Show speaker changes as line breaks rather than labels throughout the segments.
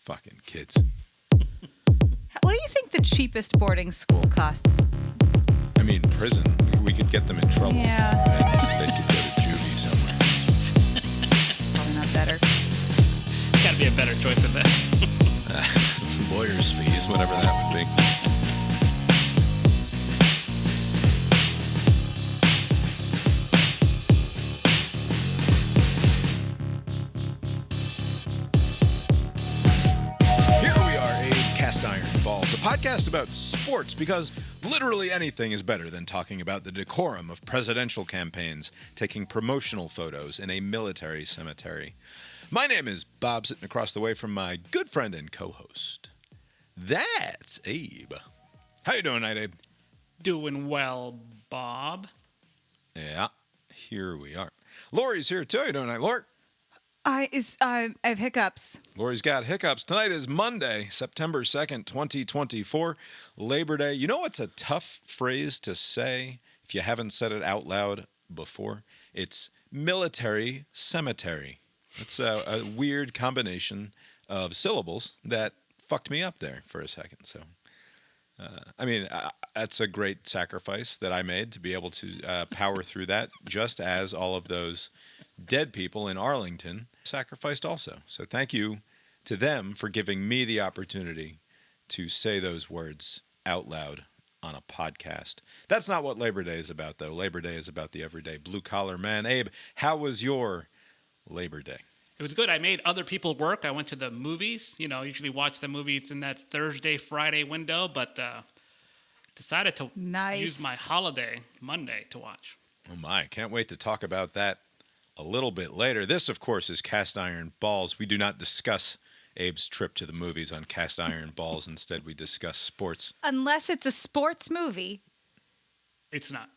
Fucking kids.
What do you think the cheapest boarding school costs?
I mean, prison. We could get them in trouble.
Yeah.
And they could go to juvie somewhere.
Probably not better.
Got to be a better choice than that.
Lawyers' fees, whatever that would be. Iron Balls, a podcast about sports because literally anything is better than talking about the decorum of presidential campaigns taking promotional photos in a military cemetery. My name is Bob, sitting across the way from my good friend and co-host. That's Abe. How you doing tonight, Abe?
Doing well, Bob.
Yeah, here we are. Lori's here too. How you doing tonight, Lori?
I have hiccups.
Lori's got hiccups. Tonight is Monday, September 2nd, 2024, Labor Day. You know what's a tough phrase to say if you haven't said it out loud before? It's military cemetery. It's a weird combination of syllables that fucked me up there for a second. So, that's a great sacrifice that I made to be able to power through that, just as all of those dead people in Arlington sacrificed also. So thank you to them for giving me the opportunity to say those words out loud on a podcast. That's not what Labor Day is about, though. Labor Day is about the everyday blue-collar man. Abe, how was your Labor Day?
It was good. I made other people work. I went to the movies. You know, usually watch the movies in that Thursday, Friday window, but decided to use my holiday Monday to watch.
Oh, my. Can't wait to talk about that a little bit later. This, of course, is Cast Iron Balls. We do not discuss Abe's trip to the movies on Cast Iron Balls. Instead, we discuss sports.
Unless it's a sports movie.
It's not.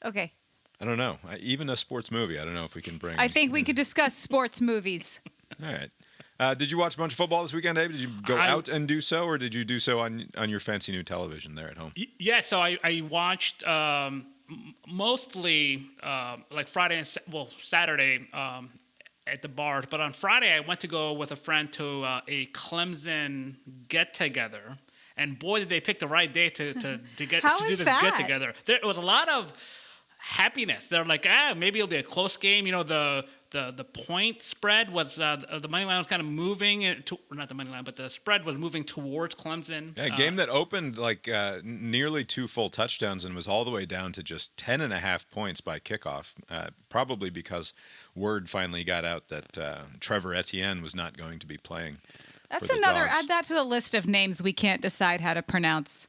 Okay.
I don't know. Even a sports movie, I don't know if we can bring...
I think we could discuss sports movies.
All right. Did you watch a bunch of football this weekend, Abe? Did you go out and do so, or did you do so on your fancy new television there at home?
Yeah, so I watched... mostly like Friday and Saturday at the bars, but on Friday I went to go with a friend to a Clemson get together, and boy did they pick the right day to do this get together. There was a lot of happiness. They're like, maybe it'll be a close game. You know, the point spread was the money line was kind of moving not the money line, but the spread was moving towards Clemson.
Yeah, a game that opened like nearly 2 full touchdowns and was all the way down to just 10.5 points by kickoff. Probably because word finally got out that Trevor Etienne was not going to be playing.
That's
for the
another.
Dawgs.
Add that to the list of names we can't decide how to pronounce.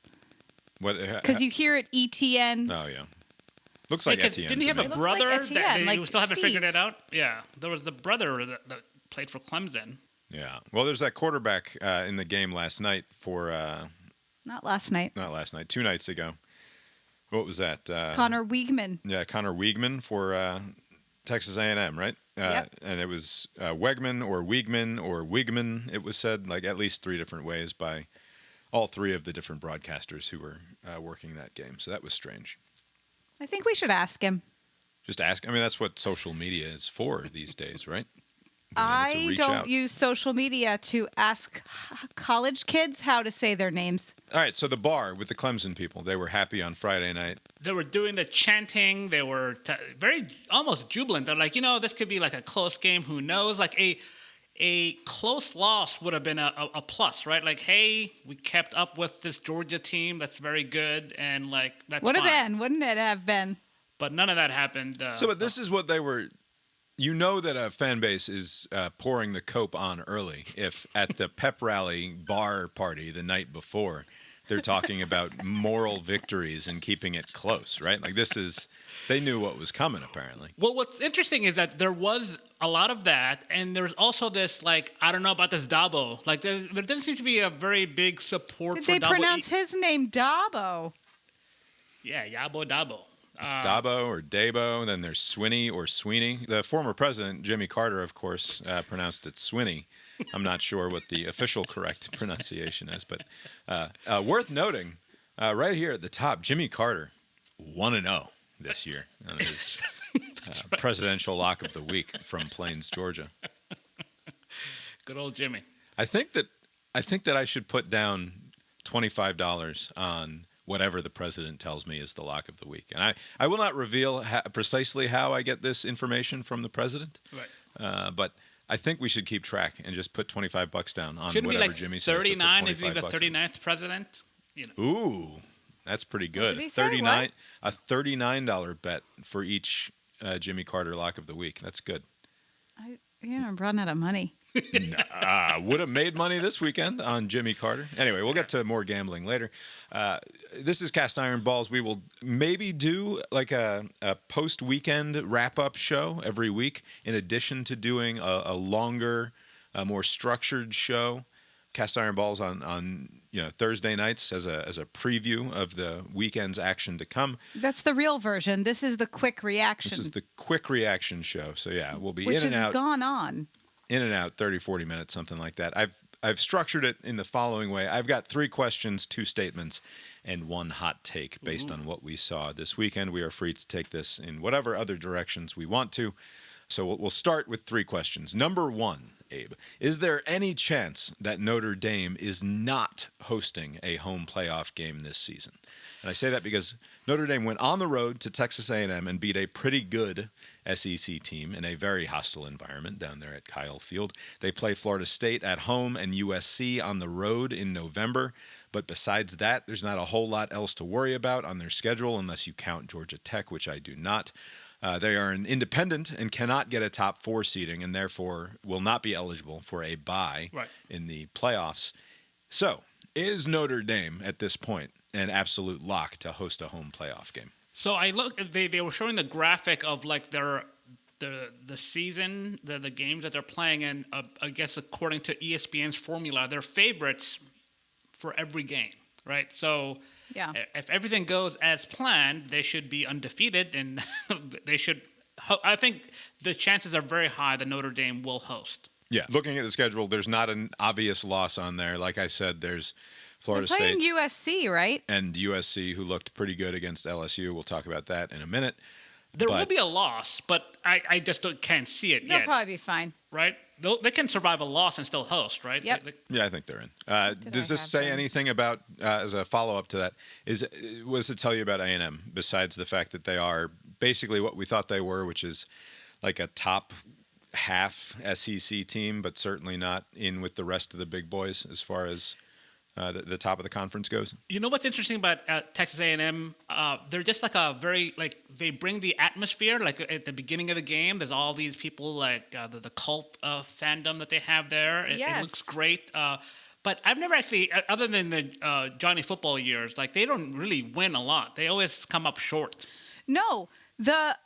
What?
Because you hear it Etienne.
Oh yeah. Looks like Etienne.
Didn't he have a brother
Etienne,
that still haven't
Steve.
figured it out? Yeah, there was the brother that played for Clemson.
Yeah. Well, there's that quarterback in the game last night for...
Not last night.
Not last night. 2 nights ago. What was that?
Connor Weigman.
Yeah, Connor Weigman for Texas A&M, right?
Yep.
And it was Wegman or Wigman, it was said, like at least 3 different ways by all 3 of the different broadcasters who were working that game. So that was strange.
I think we should ask him.
Just ask. I mean, that's what social media is for these days, right?
I don't use social media to ask college kids how to say their names.
All right, so the bar with the Clemson people, they were happy on Friday night.
They were doing the chanting. They were very almost jubilant. They're like, this could be like a close game. Who knows? Like a close loss would have been a plus, right? Like, hey, we kept up with this Georgia team that's very good, and like that's
would have
fine.
been, wouldn't it have been?
But none of that happened.
But this is what they were. You know that a fan base is pouring the cope on early if at the pep rally bar party the night before they're talking about moral victories and keeping it close, right? Like they knew what was coming apparently.
Well, what's interesting is that there was a lot of that, and there's also this like, I don't know about this Dabo. Like there doesn't seem to be a very big support
Did
for
they
Dabo.
pronounce his name Dabo?
Yeah, Yabo Dabo.
It's Dabo or Dabo, then there's Swinney or Sweeney. The former president, Jimmy Carter, of course, pronounced it Swinney. I'm not sure what the official correct pronunciation is, but worth noting, right here at the top, Jimmy Carter, 1-0 this year on his presidential lock of the week from Plains, Georgia.
Good old Jimmy.
I think that I should put down $25 on whatever the president tells me is the lock of the week. And I will not reveal precisely how I get this information from the president.
Right.
But I think we should keep track and just put $25 down on
Shouldn't
whatever
be like
Jimmy says.
39? Is he the 39th president? You know.
Ooh, that's pretty good.
What did he say?
A $39 bet for each Jimmy Carter lock of the week. That's good.
I'm running out of money.
Would have made money this weekend on Jimmy Carter. Anyway, we'll get to more gambling later. This is Cast Iron Balls. We will maybe do like a post-weekend wrap-up show every week in addition to doing a longer, more structured show. Cast Iron Balls on Thursday nights as a preview of the weekend's action to come.
That's the real version. This is the quick reaction.
This is the quick reaction show. So yeah, we'll be
which
in and out.
Which has gone on.
In and out, 30, 40 minutes, something like that. I've structured it in the following way. I've got 3 questions, 2 statements, and 1 hot take based on what we saw this weekend. We are free to take this in whatever other directions we want to. So we'll start with 3 questions. Number 1, Abe, is there any chance that Notre Dame is not hosting a home playoff game this season? And I say that because Notre Dame went on the road to Texas A&M and beat a pretty good SEC team in a very hostile environment down there at Kyle Field. They play Florida State at home and USC on the road in November. But besides that, there's not a whole lot else to worry about on their schedule unless you count Georgia Tech, which I do not. They are an independent and cannot get a top 4 seeding and therefore will not be eligible for a bye in the playoffs. So is Notre Dame at this point an absolute lock to host a home playoff game?
So I looked. They were showing the graphic of like the season, the games that they're playing, and I guess according to ESPN's formula, they're favorites for every game, right? So if everything goes as planned, they should be undefeated, and they should. I think the chances are very high that Notre Dame will host.
Yeah, looking at the schedule, there's not an obvious loss on there. Like I said, there's Florida
They're playing
State.
USC, right?
And USC, who looked pretty good against LSU. We'll talk about that in a minute.
There will be a loss, but I just can't see it yet.
They'll probably be fine.
Right? They can survive a loss and still host, right?
Yep.
Yeah, I think they're in. Does this say anything about, as a follow-up to that, what does it tell you about A&M, besides the fact that they are basically what we thought they were, which is like a top half SEC team, but certainly not in with the rest of the big boys as far as the top of the conference goes? You
know what's interesting about Texas A&M? They're just like they bring the atmosphere. Like at the beginning of the game, there's all these people like the cult fandom that they have there. It looks great. But I've never actually, other than the Johnny Football years, like they don't really win a lot. They always come up short.
No, the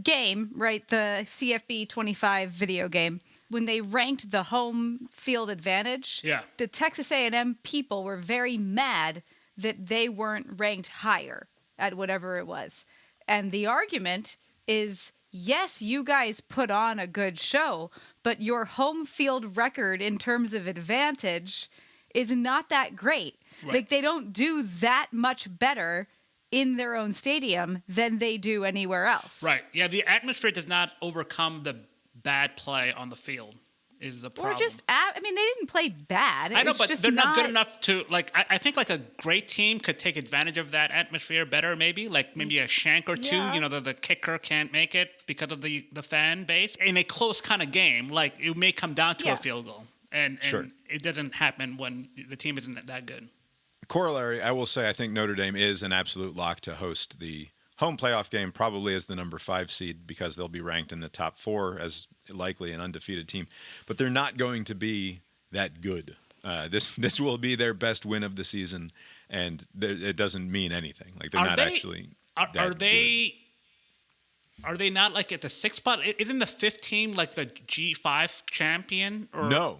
game, right? The CFB 25 video game. When they ranked the home field advantage, the Texas A&M people were very mad that they weren't ranked higher at whatever it was. And the argument is, yes, you guys put on a good show, but your home field record in terms of advantage is not that great. Right. Like, they don't do that much better in their own stadium than they do anywhere else.
Right. Yeah, the atmosphere does not overcome the bad play on the field is the problem.
Or just, they didn't play bad.
I know, but they're not good enough to, like, I think like a great team could take advantage of that atmosphere better, maybe. Like maybe a shank or two, the kicker can't make it because of the fan base. In a close kind of game, like it may come down to a field goal. And it doesn't happen when the team isn't that good.
Corollary, I will say I think Notre Dame is an absolute lock to host the home playoff game, probably as the number 5 seed, because they'll be ranked in the top 4 as likely an undefeated team. But they're not going to be that good. This will be their best win of the season, and it doesn't mean anything. Like they're not actually. Are they? Good. Are they not like at the 6th spot? Isn't the 5th team like the G5 champion? Or? No.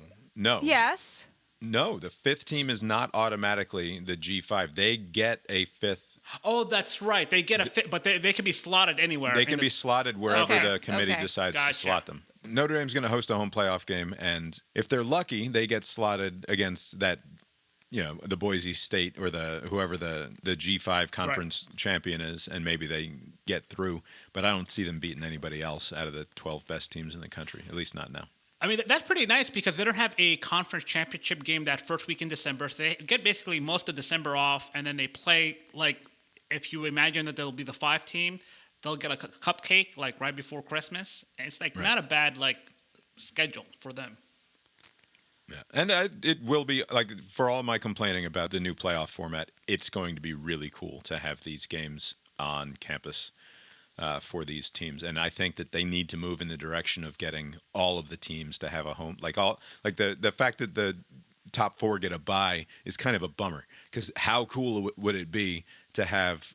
Yes.
No, the 5th team is not automatically the G5. They get a 5th.
Oh, that's right. They get a 5th, but they can be slotted anywhere.
They can be slotted wherever the committee decides to slot them. Notre Dame's going to host a home playoff game, and if they're lucky, they get slotted against that, the Boise State or whoever the G5 conference champion is, and maybe they get through. But I don't see them beating anybody else out of the 12 best teams in the country, at least not now.
I mean, that's pretty nice because they don't have a conference championship game that first week in December. So they get basically most of December off, and then they play, like, if you imagine that they'll be the 5 team, they'll get a cupcake, like, right before Christmas. And it's, like, not a bad, like, schedule for them.
Yeah, and it will be, like, for all my complaining about the new playoff format, it's going to be really cool to have these games on campus for these teams. And I think that they need to move in the direction of getting all of the teams to have a home. Like, the fact that the top 4 get a bye is kind of a bummer, because how cool would it be to have,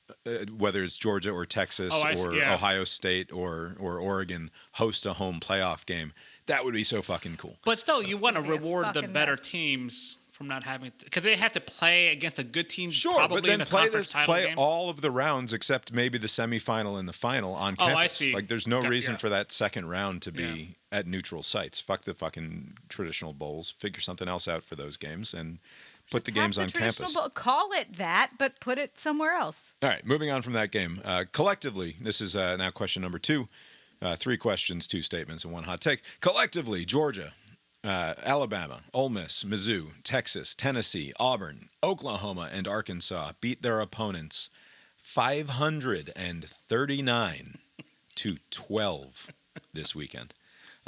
whether it's Georgia or Texas Ohio State or Oregon, host a home playoff game? That would be so fucking cool.
But still, you want to reward the better teams from not having to, because they have to play against a good team.
Sure,
probably
but then
in the
play
game.
all of the rounds except maybe the semifinal and the final on campus.
I see.
Like, there's no reason for that second round to be at neutral sites. Fuck the fucking traditional bowls. Figure something else out for those games and put the games on campus.
Call it that, but put it somewhere else.
All right, moving on from that game. Collectively, this is now question number 2. 3 questions, 2 statements, and 1 hot take. Collectively, Georgia, Alabama, Ole Miss, Mizzou, Texas, Tennessee, Auburn, Oklahoma, and Arkansas beat their opponents 539 to 12 this weekend.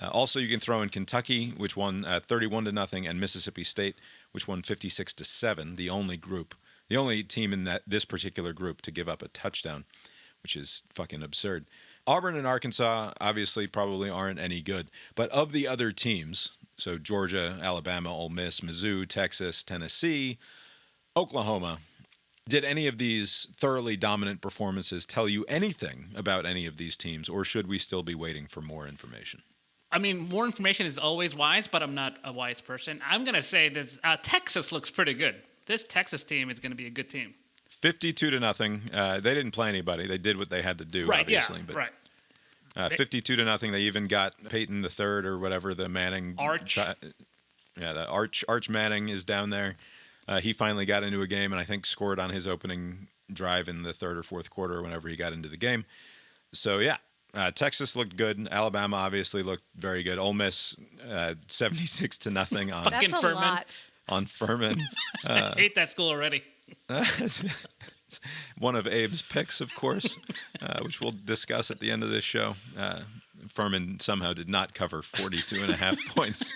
Also, you can throw in Kentucky, which won 31-0, and Mississippi State, which won 56-7. The only team in this particular group to give up a touchdown, which is fucking absurd. Auburn and Arkansas obviously probably aren't any good, but of the other teams, so Georgia, Alabama, Ole Miss, Mizzou, Texas, Tennessee, Oklahoma, did any of these thoroughly dominant performances tell you anything about any of these teams, or should we still be waiting for more information?
I mean, more information is always wise, but I'm not a wise person. I'm going to say that Texas looks pretty good. This Texas team is going to be a good team.
52-0. They didn't play anybody. They did what they had to do, obviously.
Yeah, right.
52-0. They even got Peyton the Third or whatever, the Manning
Arch.
The Arch Manning is down there. He finally got into a game and I think scored on his opening drive in the 3rd or 4th quarter whenever he got into the game. So yeah, Texas looked good. Alabama obviously looked very good. Ole Miss 76-0 on
fucking Furman.
On Furman.
I hate that school already.
One of Abe's picks, of course, which we'll discuss at the end of this show. Furman somehow did not cover 42.5 points.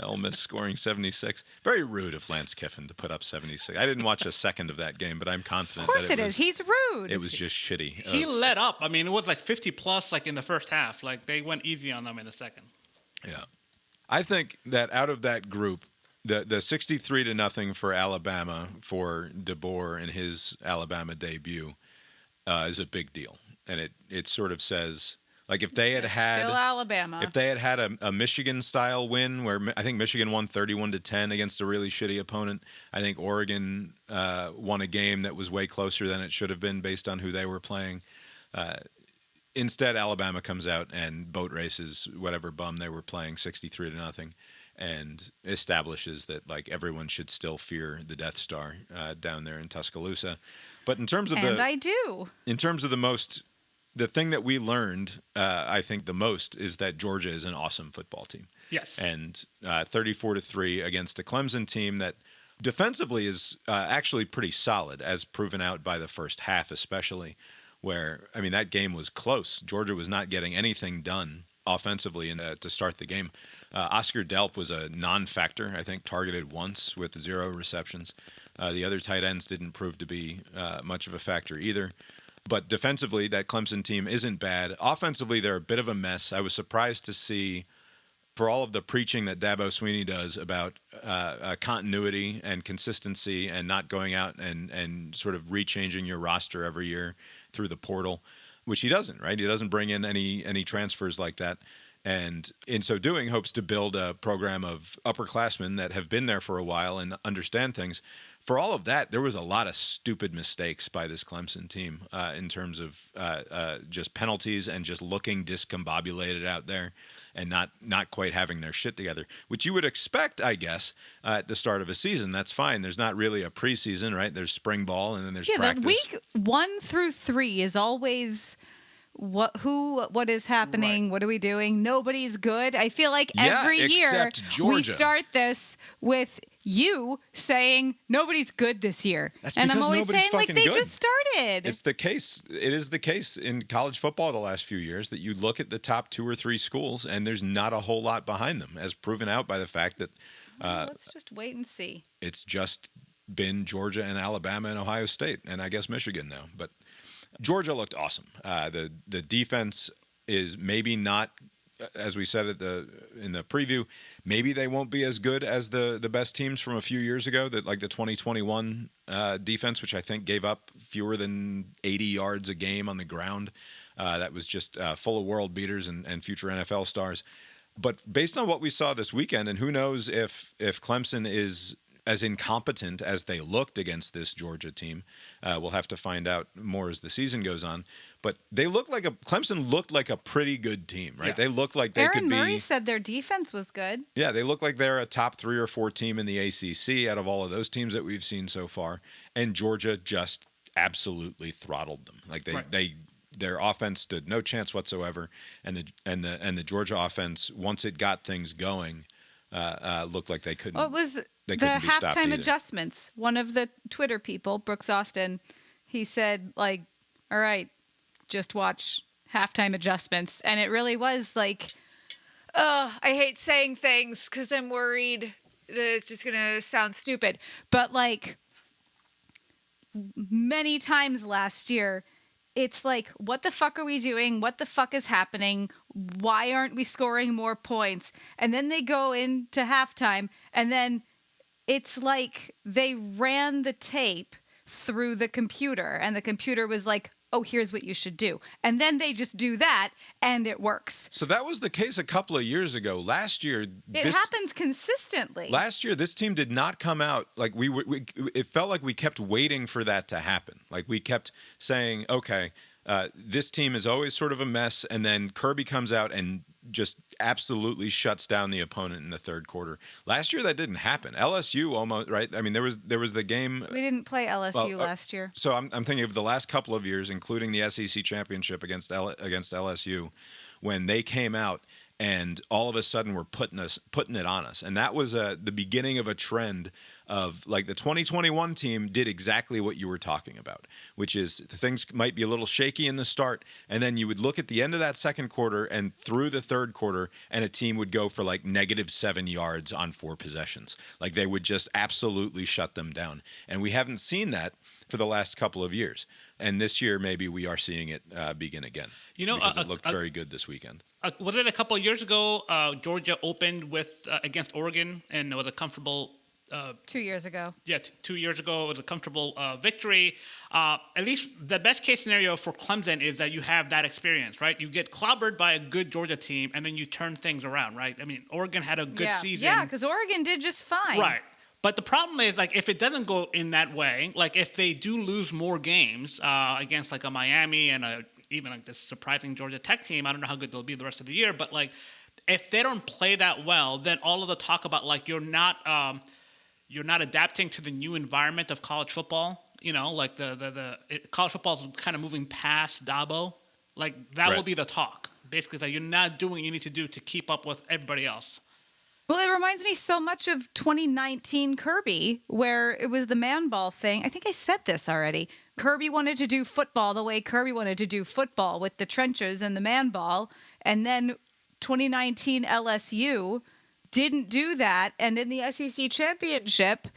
Ole Miss scoring 76. Very rude of Lance Kiffin to put up 76. I didn't watch a second of that game, but I'm confident.
Of course it is. He's rude.
It was just shitty.
He let up. I mean, it was like 50 plus, like in the first half. Like they went easy on them in the second.
Yeah, I think that out of that group, the 63-0 for Alabama for DeBoer in his Alabama debut is a big deal, and it sort of says, like, if they had
still Alabama,
if they had a Michigan style win where I think Michigan won 31-10 against a really shitty opponent. I think Oregon won a game that was way closer than it should have been based on who they were playing. Instead, Alabama comes out and boat races whatever bum they were playing 63-0. And establishes that, like, everyone should still fear the Death Star down there in Tuscaloosa. But in terms of in terms of the thing that we learned, I think the most is that Georgia is an awesome football team.
Yes.
And 34-3 against a Clemson team that defensively is actually pretty solid, as proven out by the first half, especially, where, I mean, that game was close. Georgia was not getting anything done offensively to start the game. Oscar Delp was a non-factor, I think, targeted once with 0 receptions. The other tight ends didn't prove to be much of a factor either. But defensively, that Clemson team isn't bad. Offensively, they're a bit of a mess. I was surprised to see, for all of the preaching that Dabo Swinney does about continuity and consistency and not going out and sort of rechanging your roster every year through the portal, which he doesn't, right? He doesn't bring in any transfers like that. And in so doing, hopes to build a program of upperclassmen that have been there for a while and understand things. For all of that, there was a lot of stupid mistakes by this Clemson team in terms of just penalties and just looking discombobulated out there and not quite having their shit together, which you would expect, I guess, at the start of a season. That's fine. There's not really a preseason, right? There's spring ball and then there's practice.
Week 1 through 3 is always what is happening? Right. What are we doing? Nobody's good. I feel like every year
Georgia.
We start this with you saying nobody's good this year.
That's
and
because
I'm always saying like they
good.
just started.
It's the case. It is the case in college football the last few years that you look at the top 2 or 3 schools and there's not a whole lot behind them, as proven out by the fact that
let's just wait and see.
It's just been Georgia and Alabama and Ohio State and I guess Michigan now, but Georgia looked awesome. The defense is maybe not, as we said in the preview, maybe they won't be as good as the best teams from a few years ago, that like the 2021 defense, which I think gave up fewer than 80 yards a game on the ground. That was just full of world beaters and future NFL stars. But based on what we saw this weekend, and who knows if Clemson is as incompetent as they looked against this Georgia team. We'll have to find out more as the season goes on. But Clemson looked like a pretty good team, right? Yeah. They looked like they could be.
Aaron Murray said their defense was good.
Yeah, they look like they're a top 3 or 4 team in the ACC out of all of those teams that we've seen so far. And Georgia just absolutely throttled them. Like their offense stood no chance whatsoever. And the Georgia offense, once it got things going, looked like they couldn't.
Well, it was the halftime adjustments. One of the Twitter people, Brooks Austin, he said, like, all right, just watch halftime adjustments. And it really was like, I hate saying things because I'm worried that it's just going to sound stupid. But like many times last year, it's like, what the fuck are we doing? What the fuck is happening? Why aren't we scoring more points? And then they go into halftime, and then it's like they ran the tape through the computer, and the computer was like, oh, here's what you should do. And then they just do that, and it works.
So that was the case a couple of years ago. Last year...
It happens consistently.
Last year, this team did not come out... Like it felt like we kept waiting for that to happen. Like we kept saying, okay, this team is always sort of a mess, and then Kirby comes out and just absolutely shuts down the opponent in the third quarter. Last year, that didn't happen. LSU almost, right? I mean, there was the game...
We didn't play LSU last year.
So I'm thinking of the last couple of years, including the SEC championship against LSU, when they came out and all of a sudden were putting it on us. And that was the beginning of a trend of, like, the 2021 team did exactly what you were talking about, which is things might be a little shaky in the start, and then you would look at the end of that second quarter and through the third quarter, and a team would go for like -7 yards on 4 possessions. Like they would just absolutely shut them down. And we haven't seen that for the last couple of years. And this year, maybe we are seeing it begin again. Because it looked very good this weekend.
Was it a couple of years ago? Georgia opened with against Oregon, and it was a comfortable.
2 years ago.
Yeah, 2 years ago, it was a comfortable victory. At least the best case scenario for Clemson is that you have that experience, right? You get clobbered by a good Georgia team, and then you turn things around, right? I mean, Oregon had a good season.
Yeah, because Oregon did just fine.
Right. But the problem is, like, if it doesn't go in that way, like if they do lose more games against like a Miami and even like this surprising Georgia Tech team, I don't know how good they'll be the rest of the year, but like if they don't play that well, then all of the talk about like you're not adapting to the new environment of college football. Like college football is kind of moving past Dabo. Like that will be the talk. Basically, that you're not doing what you need to do to keep up with everybody else.
Well, it reminds me so much of 2019 Kirby, where it was the man ball thing. I think I said this already. Kirby wanted to do football the way Kirby wanted to do football, with the trenches and the man ball. And then 2019 LSU didn't do that. And in the SEC championship,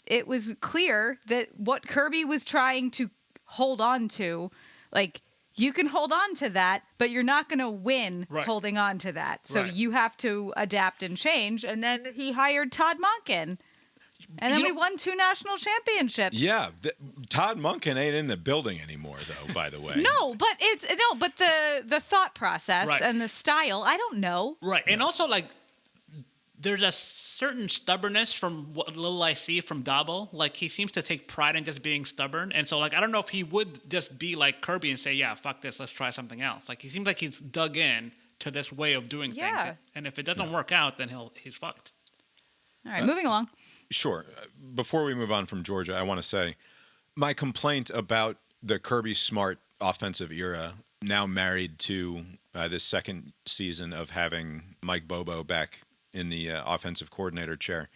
it was clear that what Kirby was trying to hold on to, like, you can hold on to that, but you're not going to win holding on to that. So you have to adapt and change. And then he hired Todd Monken. And then we won 2 national championships.
Yeah, Todd Monken ain't in the building anymore, though. By the way,
but the thought process and the style, I don't know.
Right, and also like there's a certain stubbornness from what little I see from Dabo. Like he seems to take pride in just being stubborn, and so like I don't know if he would just be like Kirby and say, "Yeah, fuck this, let's try something else." Like he seems like he's dug in to this way of doing things, and if it doesn't work out, then he's fucked.
All right, moving along.
Sure. Before we move on from Georgia, I want to say my complaint about the Kirby Smart offensive era now married to this second season of having Mike Bobo back in the offensive coordinator chair,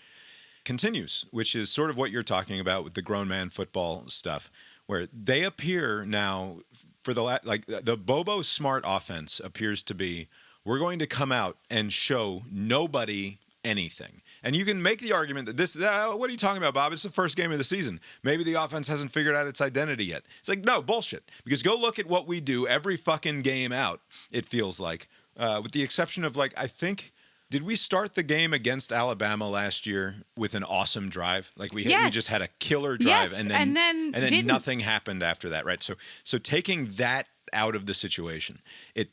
continues, which is sort of what you're talking about with the grown man football stuff, where they appear now for the Bobo smart offense appears to be, we're going to come out and show nobody anything. And you can make the argument that this, what are you talking about, Bob? It's the first game of the season. Maybe the offense hasn't figured out its identity yet. It's like, no, bullshit. Because go look at what we do every fucking game out, it feels like. With the exception of, I think, did we start the game against Alabama last year with an awesome drive? We just had a killer drive,
yes,
and then nothing happened after that, right? So taking that out of the situation, it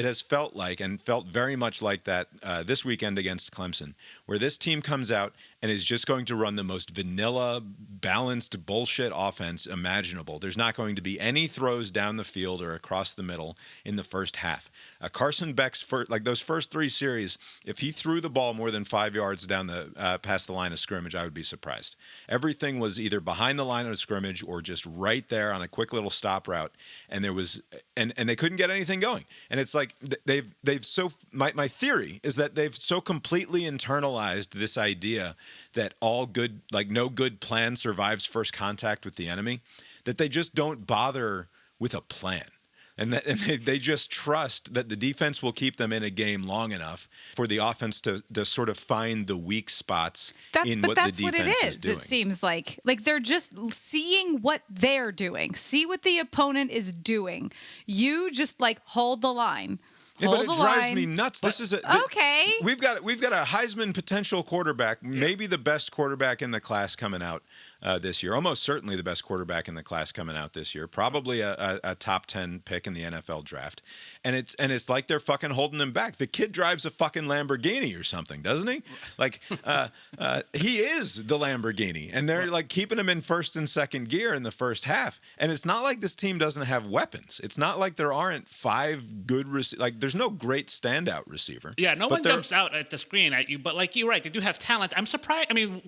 has felt like, and felt very much like that this weekend against Clemson, where this team comes out and is just going to run the most vanilla, balanced bullshit offense imaginable. There's not going to be any throws down the field or across the middle in the first half. Carson Beck's those first three series, if he threw the ball more than 5 yards down the past the line of scrimmage, I would be surprised. Everything was either behind the line of scrimmage or just right there on a quick little stop route, and there was and they couldn't get anything going. And it's like my theory is that they've so completely internalized this idea that no good plan survives first contact with the enemy, that they just don't bother with a plan. And they just trust that the defense will keep them in a game long enough for the offense to sort of find the weak spots in what the defense is doing. That's what it is.
It seems like they're just seeing what they're doing. See what the opponent is doing. You just hold the line.
Yeah, but it drives me nuts.
Okay.
We've got a Heisman potential quarterback, maybe the best quarterback in the class coming out this year. Almost certainly the best quarterback in the class coming out this year. Probably a top 10 pick in the NFL draft. And it's like they're fucking holding him back. The kid drives a fucking Lamborghini or something, doesn't he? He is the Lamborghini, and they're keeping him in first and second gear in the first half. And it's not like this team doesn't have weapons. It's not like there aren't five good there's no great standout receiver.
Yeah, no one jumps out at the screen at you, but you're right, they do have talent. I'm surprised. I mean,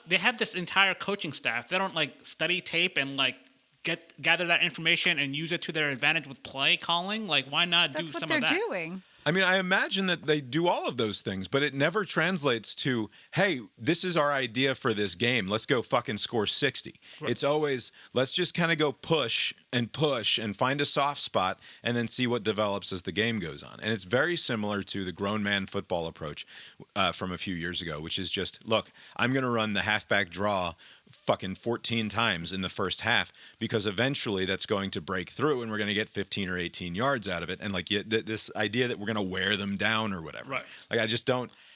they have this entire coaching staff. They don't study tape and gather that information and use it to their advantage with play calling. Why not do some of that?
That's what they're doing.
I mean, I imagine that they do all of those things, but it never translates to, hey, this is our idea for this game. Let's go fucking score 60. Right. It's always, let's just kind of go push and find a soft spot and then see what develops as the game goes on. And it's very similar to the grown man football approach from a few years ago, which is just, look, I'm going to run the halfback draw fucking 14 times in the first half because eventually that's going to break through and we're going to get 15 or 18 yards out of it. And this idea that we're going to wear them down or whatever.
Right.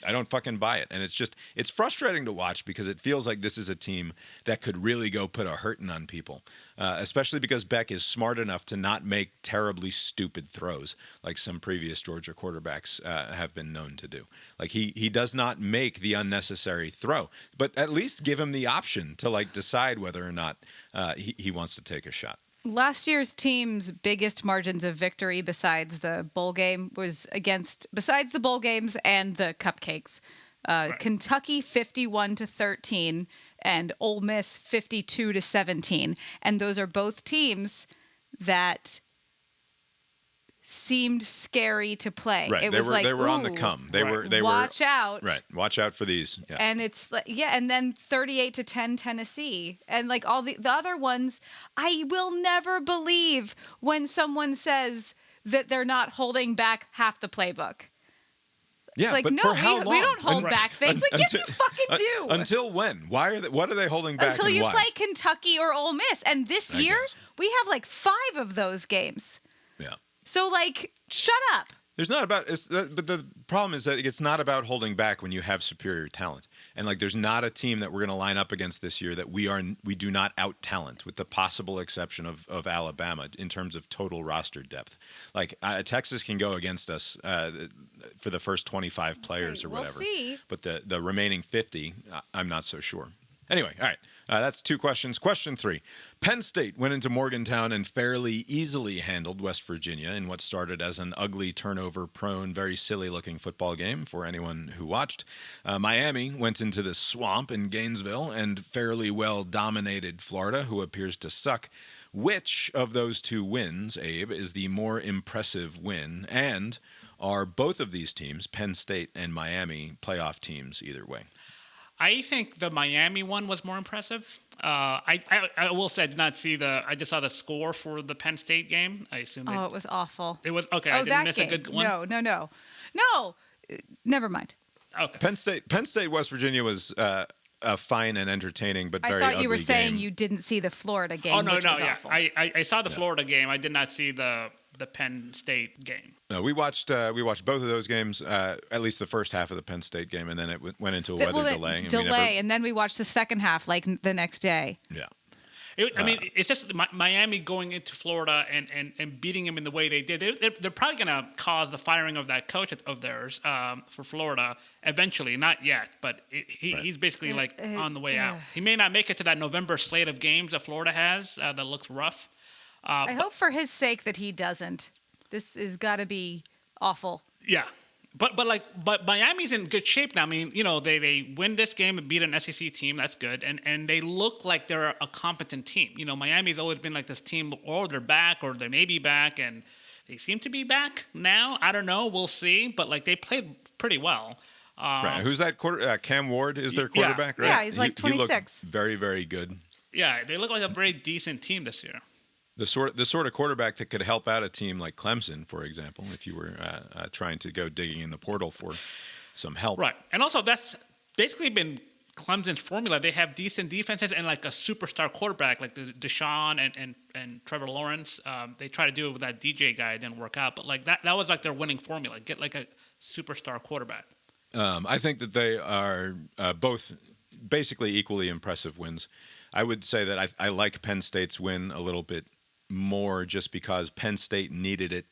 I don't fucking buy it. And it's frustrating to watch because it feels like this is a team that could really go put a hurting on people, especially because Beck is smart enough to not make terribly stupid throws like some previous Georgia quarterbacks have been known to do. He does not make the unnecessary throw, but at least give him the option to decide whether or not he wants to take a shot.
Last year's team's biggest margins of victory besides the bowl game was besides the bowl games and the cupcakes. Right. Kentucky 51-13 and Ole Miss 52-17. And those are both teams that seemed scary to play.
Right. They were on the come. They were
watch out.
Right. Watch out for these. Yeah.
And it's and then 38-10 Tennessee. And all the other ones, I will never believe when someone says that they're not holding back half the playbook.
Yeah, but
no,
for how long?
We don't hold back things. Yes, you fucking do.
Until when? What are they holding back?
Until you
why?
play Kentucky or Ole Miss. And this year, we have 5 of those games.
Yeah.
So, shut up.
There's not about, but the problem is that it's not about holding back when you have superior talent. And there's not a team that we're going to line up against this year that we do not out talent, with the possible exception of Alabama in terms of total roster depth. Texas can go against us for the first 25 players or whatever.
We'll see.
But the remaining 50, I'm not so sure. Anyway, all right. That's 2 questions. Question 3. Penn State went into Morgantown and fairly easily handled West Virginia in what started as an ugly, turnover-prone, very silly-looking football game for anyone who watched. Miami went into the swamp in Gainesville and fairly well dominated Florida, who appears to suck. Which of those two wins, Abe, is the more impressive win? And are both of these teams, Penn State and Miami, playoff teams either way?
I think the Miami one was more impressive. I will say I did not see I just saw the score for the Penn State game. I assume.
Oh, it was awful.
It was okay.
Oh,
I didn't miss
game.
a good one.
No. Never mind.
Okay.
Penn State, West Virginia was fine and entertaining, but very ugly
I thought you were saying
game.
you didn't see the Florida game.
Oh no,
which was
yeah.
awful.
I saw the Florida game. I did not see the Penn State game.
No, we watched both of those games, at least the first half of the Penn State game, and then it went into a weather delay.
And then we watched the second half like the next day.
Yeah.
It's just Miami going into Florida and beating them in the way they did. They're probably going to cause the firing of that coach of theirs for Florida eventually. Not yet, but he's basically on the way out. He may not make it to that November slate of games that Florida has that looks rough.
I hope for his sake that he doesn't. This has got to be awful.
Yeah. But Miami's in good shape now. I mean, they win this game and beat an SEC team. That's good. And they look like they're a competent team. Miami's always been like this team, or they're back, or they may be back, and they seem to be back now. I don't know. We'll see. But they played pretty well.
Right. Who's that quarter? Cam Ward is their quarterback, right?
Yeah, he's like 26.
He looked very, very good.
Yeah, they look like a very decent team this year.
The sort of quarterback that could help out a team like Clemson, for example, if you were trying to go digging in the portal for some help.
Right. And also that's basically been Clemson's formula. They have decent defenses and like a superstar quarterback like Deshaun and Trevor Lawrence. They try to do it with that DJ guy. It didn't work out. But that was like their winning formula. Get like a superstar quarterback.
I think that they are both basically equally impressive wins. I would say that I like Penn State's win a little bit more just because Penn State needed it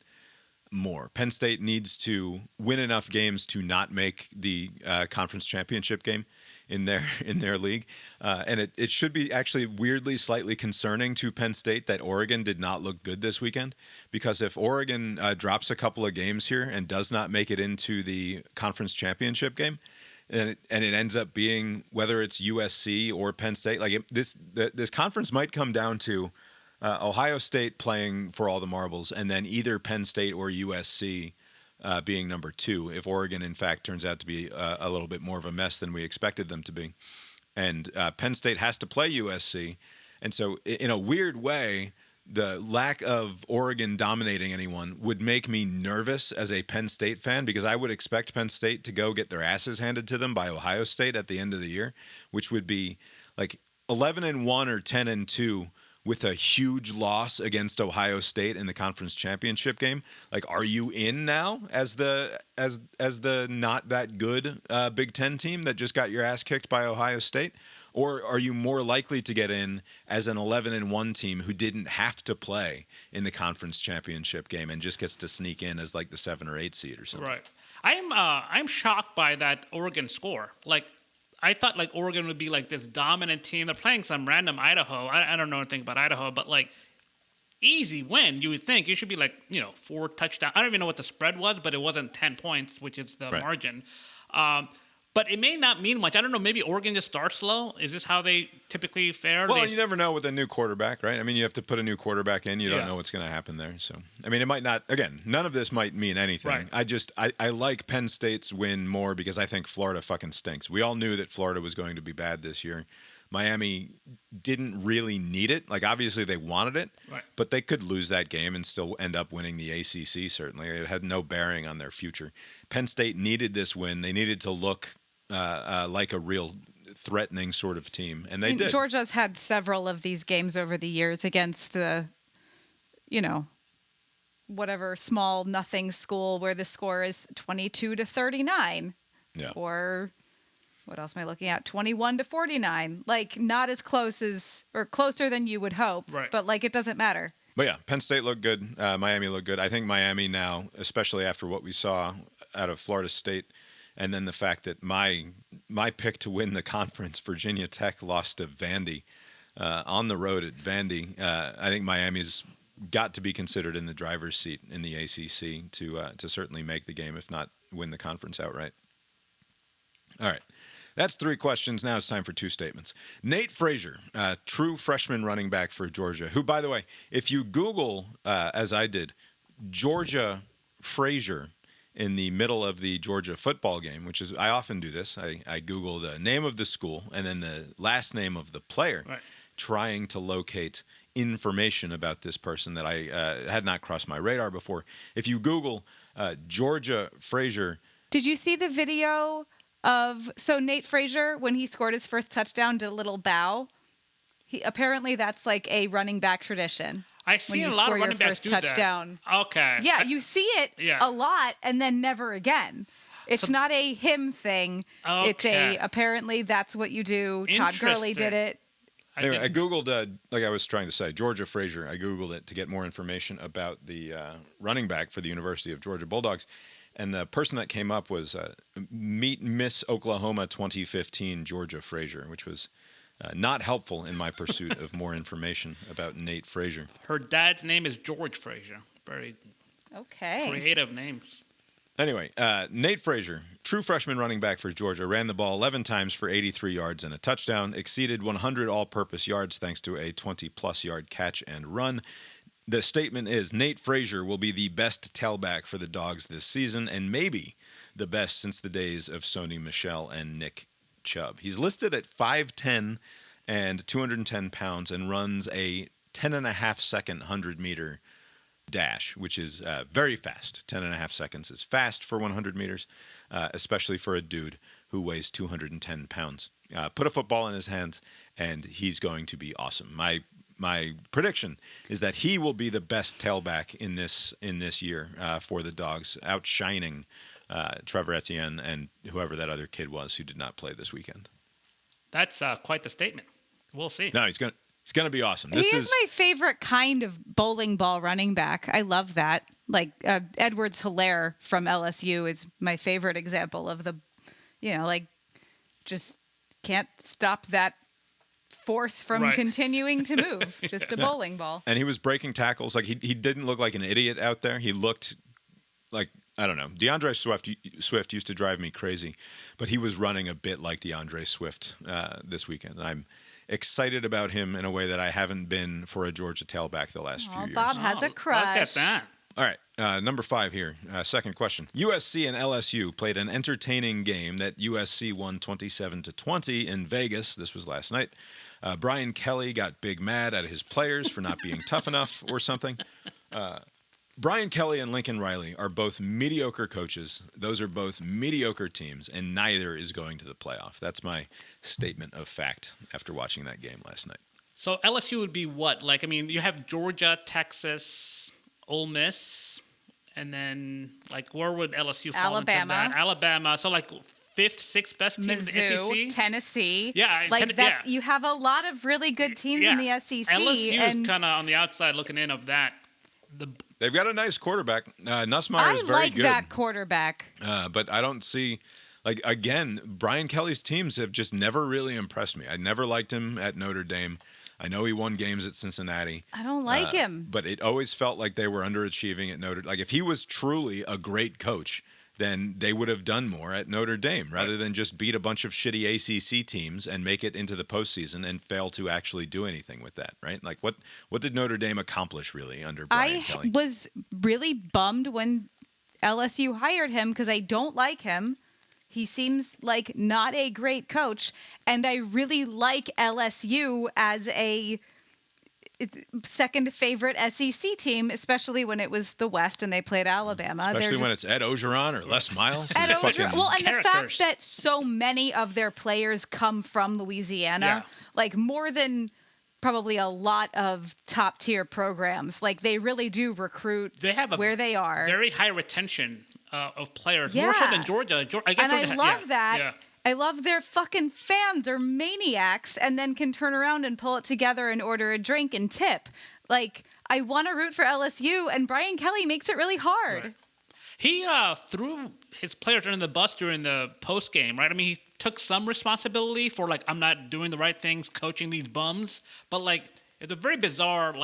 more. Penn State needs to win enough games to not make the conference championship game in their league. And it should be actually weirdly slightly concerning to Penn State that Oregon did not look good this weekend, because if Oregon drops a couple of games here and does not make it into the conference championship game, and it ends up being whether it's USC or Penn State, this conference might come down to Ohio State playing for all the marbles, and then either Penn State or USC being number 2, if Oregon, in fact, turns out to be a little bit more of a mess than we expected them to be. And Penn State has to play USC. And so in a weird way, the lack of Oregon dominating anyone would make me nervous as a Penn State fan, because I would expect Penn State to go get their asses handed to them by Ohio State at the end of the year, which would be like 11-1 or 10-2 with a huge loss against Ohio State in the conference championship game. Like, are you in now as the not that good Big Ten team that just got your ass kicked by Ohio State? Or are you more likely to get in as an 11-1 team who didn't have to play in the conference championship game and just gets to sneak in as like the 7 or 8 seed or something?
Right. I'm shocked by that Oregon score. Like, I thought like Oregon would be like this dominant team. They're playing some random Idaho. I don't know anything about Idaho, but like easy win. You would think it should be like 4 touchdowns. I don't even know what the spread was, but it wasn't 10 points, which is the margin. But it may not mean much. I don't know. Maybe Oregon just starts slow. Is this how they typically fare?
Well, you never know with a new quarterback, right? I mean, you have to put a new quarterback in. You don't know what's going to happen there. So, I mean, it might not. Again, none of this might mean anything. Right. I like Penn State's win more because I think Florida fucking stinks. We all knew that Florida was going to be bad this year. Miami didn't really need it. Like, obviously they wanted it, but they could lose that game and still end up winning the ACC, certainly. It had no bearing on their future. Penn State needed this win. They needed to look like a real threatening sort of team, and they did.
Georgia's had several of these games over the years against the, whatever small nothing school where the score is 22-39.
Yeah.
Or what else am I looking at? 21-49. Like, not as close as, or closer than you would hope.
Right.
But like, it doesn't matter.
But yeah, Penn State looked good. Miami looked good. I think Miami now, especially after what we saw out of Florida State, and then the fact that my pick to win the conference, Virginia Tech, lost to Vandy on the road at Vandy. I think Miami's got to be considered in the driver's seat in the ACC to certainly make the game, if not win the conference outright. All right. That's 3 questions. Now it's time for 2 statements. Nate Frazier, true freshman running back for Georgia, who, by the way, if you Google, as I did, Georgia Frazier in the middle of the Georgia football game, which is, I often do this. I Google the name of the school and then the last name of the player, trying to locate information about this person that I had not crossed my radar before. If you Google Georgia Frazier.
Did you see the video of Nate Frazier, when he scored his first touchdown, did a little bow? Apparently that's like a running back tradition.
I see a lot of running backs do
touchdown.
That. Okay.
Yeah, you see it a lot and then never again. It's not a him thing.
Okay.
It's apparently that's what you do. Todd Gurley did it.
Anyway, I Googled, like I was trying to say, Georgia Frazier. I Googled it to get more information about the running back for the University of Georgia Bulldogs. And the person that came up was Meet Miss Oklahoma 2015 Georgia Frazier, which was not helpful in my pursuit of more information about Nate Frazier.
Her dad's name is George Frazier. Very creative names.
Anyway, Nate Frazier, true freshman running back for Georgia, ran the ball 11 times for 83 yards and a touchdown, exceeded 100 all-purpose yards thanks to a 20-plus yard catch and run. The statement is Nate Frazier will be the best tailback for the Dawgs this season and maybe the best since the days of Sony, Michel, and Nick Chubb. He's listed at 5'10" and 210 pounds and runs a 10.5-second 100-meter dash, which is very fast. 10.5 seconds is fast for 100 meters, especially for a dude who weighs 210 pounds. Put a football in his hands, and he's going to be awesome. My prediction is that he will be the best tailback in this year for the Dawgs, outshining Trevor Etienne and whoever that other kid was who did not play this weekend.
That's quite the statement. We'll see.
No, he's gonna be awesome.
He is my favorite kind of bowling ball running back. I love that. Like Edwards-Helaire from LSU is my favorite example of the, just can't stop that force from continuing to move. Just a bowling ball.
And he was breaking tackles. Like he didn't look like an idiot out there. He looked like, I don't know. DeAndre Swift used to drive me crazy, but he was running a bit like DeAndre Swift this weekend. I'm excited about him in a way that I haven't been for a Georgia tailback the last few years.
Bob has a crush.
Look at that.
All right, number 5 here. Second question. USC and LSU played an entertaining game that USC won 27-20 in Vegas. This was last night. Brian Kelly got big mad at his players for not being tough enough or something. Brian Kelly and Lincoln Riley are both mediocre coaches. Those are both mediocre teams, and neither is going to the playoff. That's my statement of fact after watching that game last night.
So LSU would be what? You have Georgia, Texas, Ole Miss, and then, where would LSU fall into that? Alabama. So, 5th, 6th best team
Mizzou,
in the SEC?
Tennessee.
Yeah.
You have a lot of really good teams in the SEC.
LSU is kind of on the outside looking in of that.
They've got a nice quarterback. Nussmeier is very good.
I like that quarterback.
But I don't see, again, Brian Kelly's teams have just never really impressed me. I never liked him at Notre Dame. I know he won games at Cincinnati.
I don't like him.
But it always felt like they were underachieving at Notre Dame. If he was truly a great coach, then they would have done more at Notre Dame rather than just beat a bunch of shitty ACC teams and make it into the postseason and fail to actually do anything with that, right? What did Notre Dame accomplish really under Brian Kelly?
I was really bummed when LSU hired him because I don't like him. He seems like not a great coach, and I really like LSU as a second favorite SEC team, especially when it was the West and they played Alabama.
Especially when it's Ed Ogeron or Les Miles.
And the fact that so many of their players come from Louisiana, more than probably a lot of top tier programs. They really do recruit where they are.
Very high retention of players, more so than Georgia.
I love that. Yeah. I love their fucking fans are maniacs and then can turn around and pull it together and order a drink and tip. I want to root for LSU, and Brian Kelly makes it really hard.
Right. He threw his players under the bus during the post game, right? He took some responsibility for I'm not doing the right things, coaching these bums, but it's a very bizarre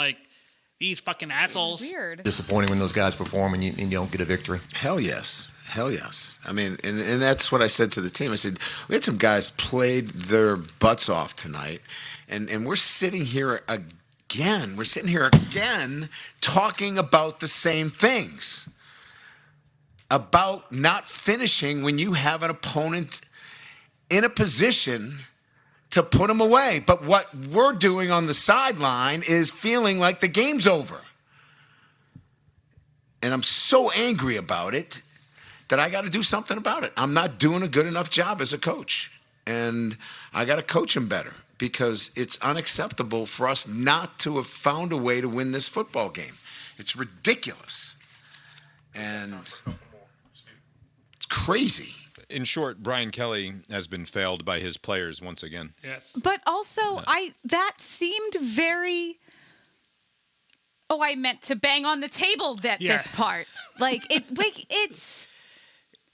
these fucking assholes.
Weird.
Disappointing when those guys perform and you don't get a victory.
Hell yes.
Hell yes. I mean, and that's what I said to the team. I said, we had some guys played their butts off tonight, and we're sitting here again. We're sitting here again talking about the same things. About not finishing when you have an opponent in a position to put them away. But what we're doing on the sideline is feeling like the game's over. And I'm so angry about it that I got to do something about it. I'm not doing a good enough job as a coach. And I got to coach him better because it's unacceptable for us not to have found a way to win this football game. It's ridiculous. And it's crazy.
In short, Brian Kelly has been failed by his players once again.
Yes.
But also, that seemed very... Oh, I meant to bang on the table this part. It's...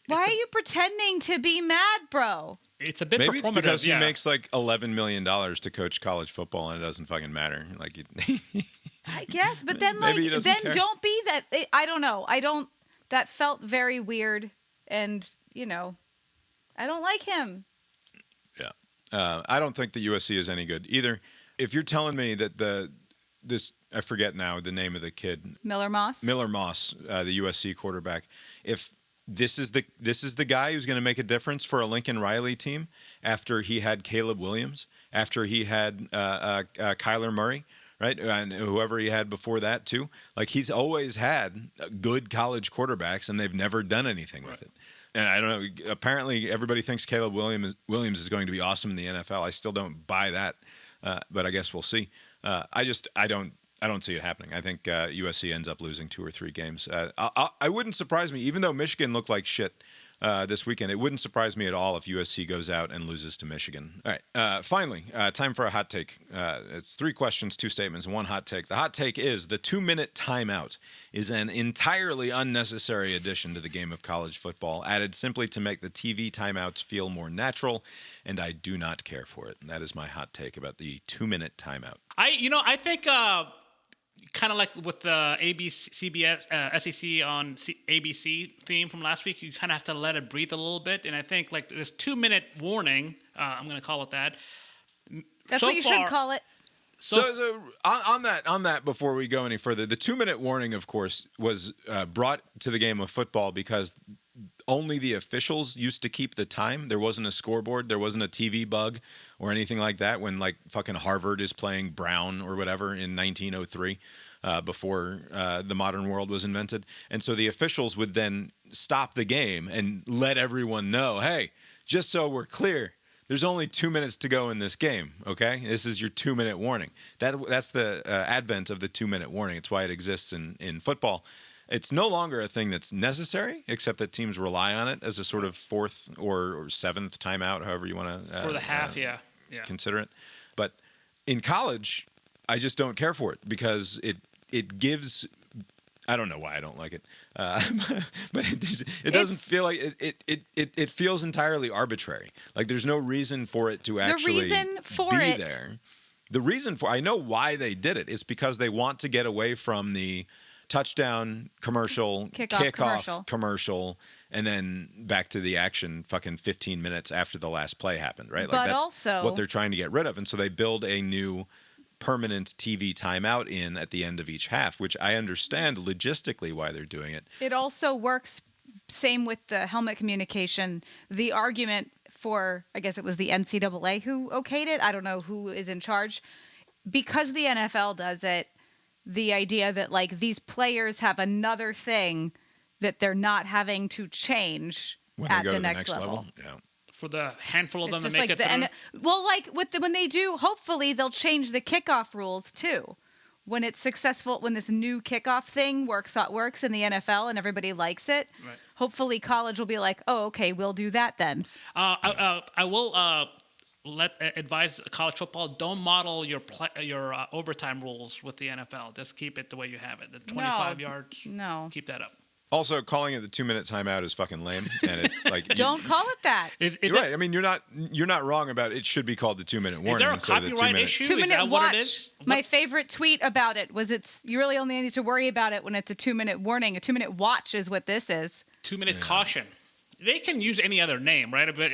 Why are you pretending to be mad, bro?
It's a bit
Maybe
performative.
It's because he makes like $11 million to coach college football, and it doesn't fucking matter. Like,
I guess, but then
care.
Don't be that. I don't know. That felt very weird, and I don't like him.
Yeah, I don't think the USC is any good either. If you're telling me that I forget now the name of the kid,
Miller Moss,
the USC quarterback, if this is the guy who's going to make a difference for a Lincoln Riley team after he had Caleb Williams, after he had Kyler Murray, right, and whoever he had before that too. Like, he's always had good college quarterbacks, and they've never done anything with it. And I don't know. Apparently, everybody thinks Caleb Williams is going to be awesome in the NFL. I still don't buy that, but I guess we'll see. I don't see it happening. I think USC ends up losing 2 or 3 games. I wouldn't surprise me, even though Michigan looked like shit this weekend. It wouldn't surprise me at all if USC goes out and loses to Michigan. All right. Finally, time for a hot take. It's 3 questions, 2 statements, and 1 hot take. The hot take is the 2-minute timeout is an entirely unnecessary addition to the game of college football, added simply to make the TV timeouts feel more natural, and I do not care for it. That is my hot take about the 2-minute timeout.
I think kind of like with the CBS, SEC on ABC theme from last week, you kind of have to let it breathe a little bit. And I think like this 2-minute warning, I'm going to call it that.
That's what you should call it.
So on that, before we go any further, the 2-minute warning, of course, was brought to the game of football because only the officials used to keep the time. There wasn't a scoreboard. There wasn't a TV bug or anything like that when like fucking Harvard is playing Brown or whatever in 1903 before the modern world was invented. And so the officials would then stop the game and let everyone know, hey, just so we're clear, there's only 2 minutes to go in this game, okay? This is your 2-minute warning. That's the advent of the 2-minute warning. It's why it exists in football. It's no longer a thing that's necessary, except that teams rely on it as a sort of 4th or 7th timeout, however you want to
for the half,
consider it. But in college, I just don't care for it because it gives. I don't know why I don't like it, but it doesn't feel like it feels entirely arbitrary. Like there's no reason for it to actually be there. The reason for I know why they did it. It's because they want to get away from the touchdown commercial, kickoff commercial, and then back to the action fucking 15 minutes after the last play happened, right?
But
like that's
also
what they're trying to get rid of. And so they build a new permanent TV timeout in at the end of each half, which I understand logistically why they're doing it.
It also works same with the helmet communication. The argument for, I guess it was the NCAA who okayed it. I don't know who is in charge. Because the NFL does it, the idea that like these players have another thing that they're not having to change
when
at
they go
the
to
next
the next
level.
Yeah.
For the handful of them
It's
to
just
make
like
it through.
Well, like when they do, hopefully they'll change the kickoff rules too. When it's successful, when this new kickoff thing works in the NFL and everybody likes it,
right.
Hopefully college will be like, oh, okay, we'll do that then.
I will advise college football, don't model your overtime rules with the NFL. Just keep it the way you have it. The 25 yards.
No.
Keep that up.
Also, calling it the 2-minute timeout is fucking lame, and it's like
don't call it that.
You're right. I mean, you're not wrong about it. Should be called the 2-minute warning.
Is there a copyright issue?
2-minute
is that
watch.
what it is?
My favorite tweet about it was you really only need to worry about it when it's a 2-minute warning. A 2-minute watch is what this is.
2-minute caution. They can use any other name, right? But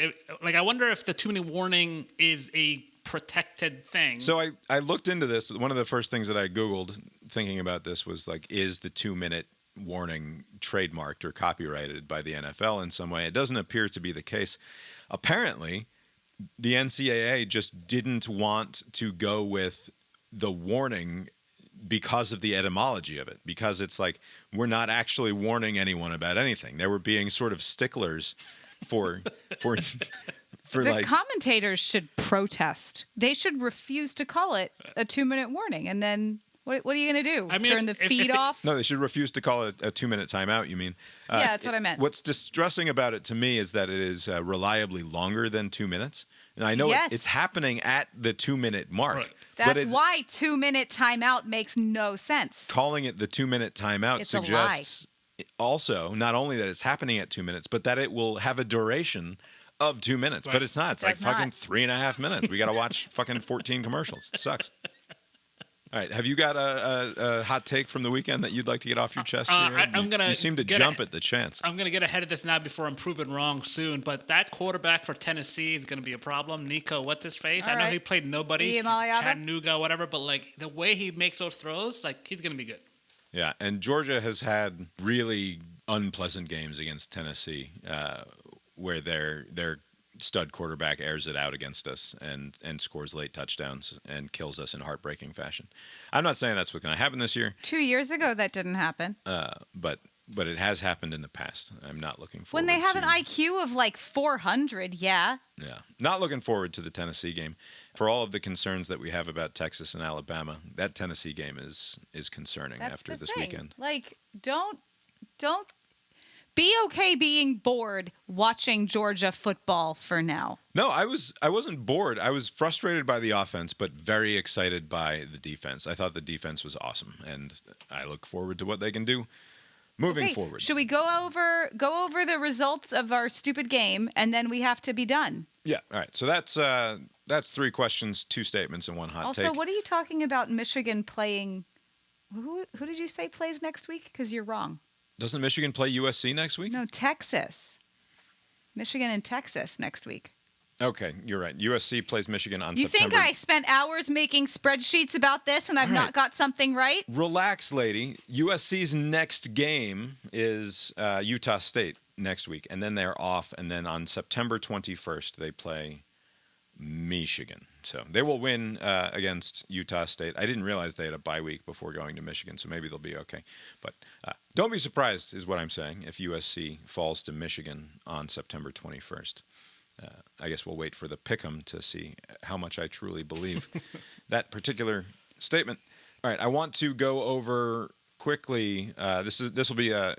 I wonder if the 2-minute warning is a protected thing.
So I looked into this. One of the first things that I Googled thinking about this was like, is the 2-minute warning trademarked or copyrighted by the NFL in some way? It doesn't appear to be the case. Apparently, the NCAA just didn't want to go with the warning because of the etymology of it, because it's like we're not actually warning anyone about anything. They were being sort of sticklers for
the commentators should protest. They should refuse to call it a 2-minute warning, and then what are you going to do? Turn the feed off?
No, they should refuse to call it a 2-minute timeout. You mean?
Yeah, that's what I meant.
What's distressing about it to me is that it is reliably longer than 2 minutes, and I know it's happening at the 2-minute mark.
Right.
That's why 2-minute timeout makes no sense.
Calling it the 2-minute timeout suggests also not only that it's happening at 2 minutes, but that it will have a duration of 2 minutes. Right. But it's not. It's like fucking 3.5 minutes. We got to watch fucking 14 commercials. It sucks. All right. Have you got a hot take from the weekend that you'd like to get off your chest here? You seem to jump at the chance.
I'm going to get ahead of this now before I'm proven wrong soon. But that quarterback for Tennessee is going to be a problem. Nico, what's his face? I know he played nobody. Chattanooga, whatever. But like the way he makes those throws, like he's going to be good.
Yeah. And Georgia has had really unpleasant games against Tennessee where their stud quarterback airs it out against us and scores late touchdowns and kills us in heartbreaking fashion. I'm not saying that's what's going to happen this year.
2 years ago, that didn't happen.
But it has happened in the past. I'm not looking forward.
When they have an IQ of like 400, yeah.
Not looking forward to the Tennessee game. For all of the concerns that we have about Texas and Alabama, that Tennessee game is concerning after this weekend.
Like, don't be okay being bored watching Georgia football for now.
No, I wasn't bored. I was frustrated by the offense, but very excited by the defense. I thought the defense was awesome, and I look forward to what they can do moving forward.
Should we go over the results of our stupid game, and then we have to be done?
Yeah. All right. So that's 3 questions, 2 statements, and 1 hot take.
Also, what are you talking about Michigan playing? Who did you say plays next week? Because you're wrong.
Doesn't Michigan play USC next week?
No, Texas. Michigan and Texas next week.
Okay, you're right. USC plays Michigan on September.
You think I spent hours making spreadsheets about this and I've not got something right?
Relax, lady. USC's next game is Utah State next week, and then they're off, and then on September 21st they play Michigan. So they will win against Utah State. I didn't realize they had a bye week before going to Michigan, so maybe they'll be okay. But don't be surprised, is what I'm saying, if USC falls to Michigan on September 21st. I guess we'll wait for the pick'em to see how much I truly believe that particular statement. All right, I want to go over quickly. This will be a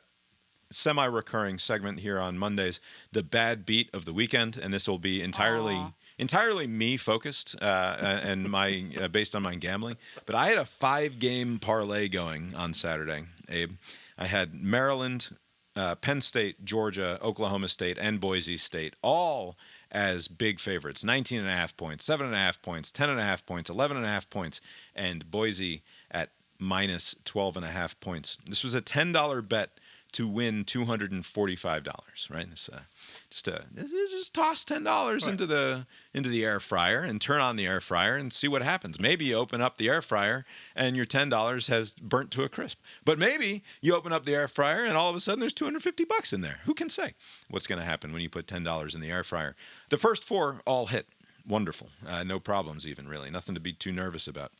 semi-recurring segment here on Mondays, the bad beat of the weekend, and this will be entirely me focused and my based on my gambling. But I had a 5-game parlay going on Saturday, Abe. I had Maryland, Penn State, Georgia, Oklahoma State, and Boise State all as big favorites. 19.5 points, 7.5 points, 10.5 points, 11.5 points, and Boise at minus 12.5 points. This was a $10 bet to win $245, right? It's just toss $10 into the air fryer and turn on the air fryer and see what happens. Maybe you open up the air fryer and your $10 has burnt to a crisp. But maybe you open up the air fryer and all of a sudden there's $250 in there. Who can say what's going to happen when you put $10 in the air fryer? The first 4 all hit. Wonderful. No problems even, really. Nothing to be too nervous about.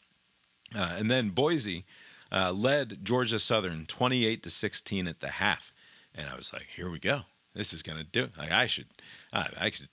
And then Boise led Georgia Southern 28-16 at the half. And I was like, here we go. This is going to do it. Like I should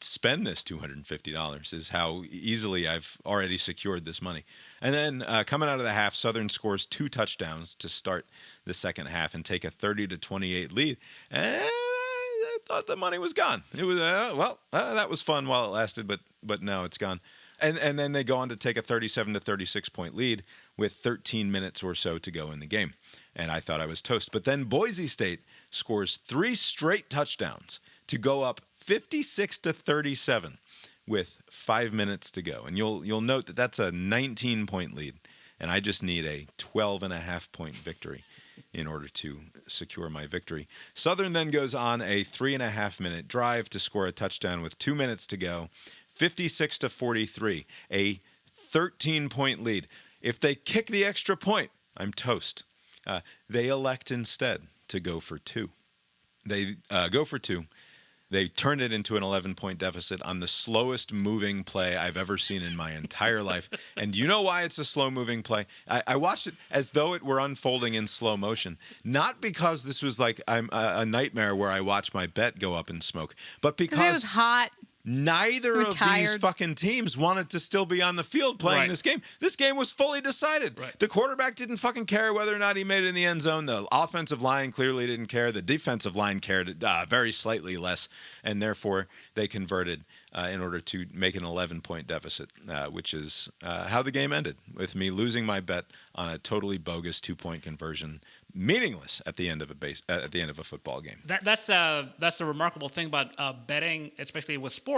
spend this $250 is how easily I've already secured this money. And then coming out of the half, Southern scores 2 touchdowns to start the second half and take a 30-28 lead. And I thought the money was gone. It was that was fun while it lasted, but now it's gone. And then they go on to take a 37-36 point lead with 13 minutes or so to go in the game. And I thought I was toast. But then Boise State scores 3 straight touchdowns to go up 56-37 with 5 minutes to go. And you'll note that that's a 19-point lead. And I just need a 12.5-point victory in order to secure my victory. Southern then goes on a 3.5-minute drive to score a touchdown with 2 minutes to go. 56-43, a 13-point lead. If they kick the extra point, I'm toast. They elect instead to go for 2. They go for 2. They turn it into an 11-point deficit on the slowest moving play I've ever seen in my entire life. And you know why it's a slow-moving play? I watched it as though it were unfolding in slow motion. Not because this was like a nightmare where I watched my bet go up in smoke, but because
it was hot.
Neither of these fucking teams wanted to still be on the field playing this game. This game was fully decided. Right. The quarterback didn't fucking care whether or not he made it in the end zone. The offensive line clearly didn't care. The defensive line cared very slightly less, and therefore they converted in order to make an 11-point deficit, which is how the game ended, with me losing my bet on a totally bogus 2-point conversion, meaningless at the end of a football game.
That's the remarkable thing about betting, especially with sports,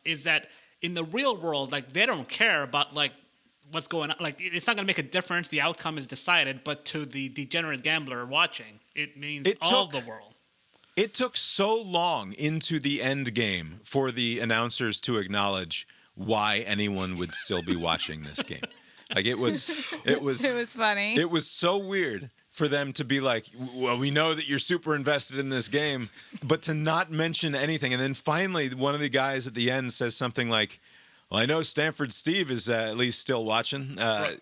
is that in the real world, like, they don't care about like what's going on. Like, it's not going to make a difference. The outcome is decided, but to the degenerate gambler watching, it means all the world.
It took so long into the end game for the announcers to acknowledge why anyone would still be watching this game. Like, it was
funny.
It was so weird for them to be like, well, we know that you're super invested in this game, but to not mention anything. And then finally, one of the guys at the end says something like, well, I know Stanford Steve is at least still watching,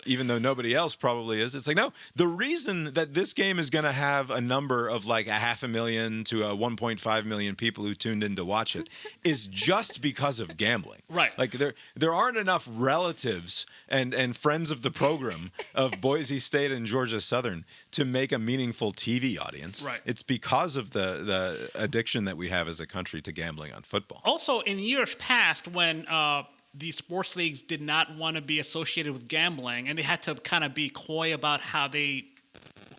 even though nobody else probably is. It's like, no, the reason that this game is going to have a number of like 500,000 to 1.5 million people who tuned in to watch it is just because of gambling.
Right.
Like, there aren't enough relatives and friends of the program of Boise State and Georgia Southern to make a meaningful TV audience.
Right.
It's because of the addiction that we have as a country to gambling on football.
Also, in years past, when the sports leagues did not want to be associated with gambling, and they had to kind of be coy about how they